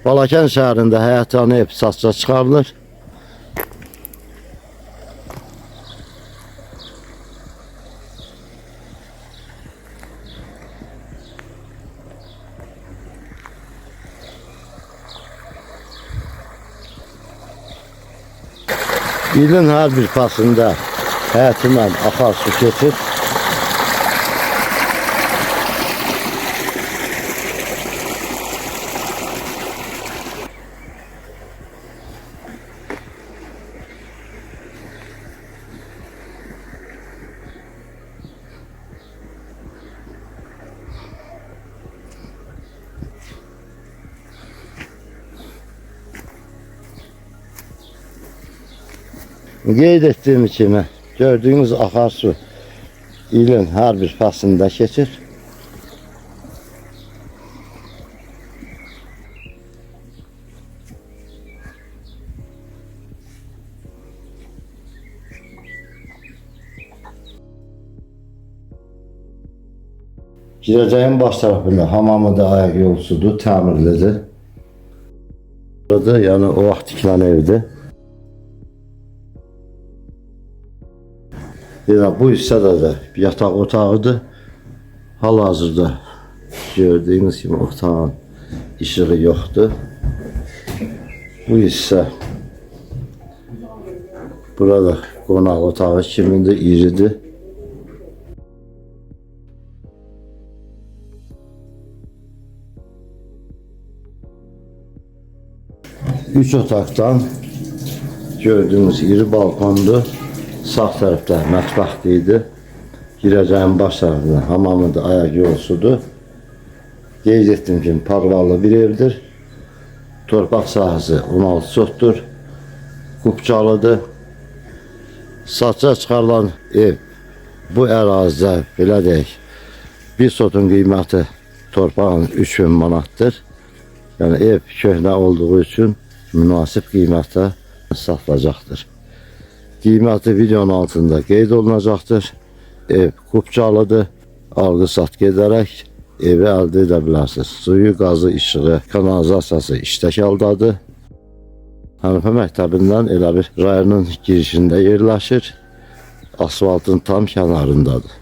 Balakən şəhərində həyətyanı ev satışa çıxarılır. İlin hər bir fasında həyətindən axar su keçir. Qeyd etdiyim kimi gördüğünüz akarsu ilin her bir faslında keçir. Girəcəyin baş tarafında hamamı da ayak yolsudur, təmirlidir. Burada yani o vaxt tikilən evdir. Bu hissədə də yataq otağıdır. Hal-hazırda gördüyünüz kimi otağın işığı yoxdur. Bu hissə burada qonaq otağı kimindir, iridir. Üç otaqdan gördüğünüz iri balkondur. Sağ tərəfdə mətbəxdir. Girəcəyin baş tərəfində hamamı da ayak yolsudur. Qeyd etdim ki, parvallı bir evdir. Torpaq sahəsi 16 sotdur. Qubcalıdır. Satışa çıxarılan ev bu ərazidə belə deyək, bir sotun qiyməti torpağın 3000 manatdır. Yəni ev köhnə olduğu üçün münasib qiymətə satılacaqdır. Qiyməti videonun altında qeyd olunacaqdır. Ev Qubcalıdır. Alqı-satqı edərək evi əldə edə bilərsiniz. Suyu, qazı, işığı, kanalizasiyası iştəkaldadır. Hənifə məktəbindən elə bir rayonun girişində yerləşir. Asfaltın tam kənarındadır.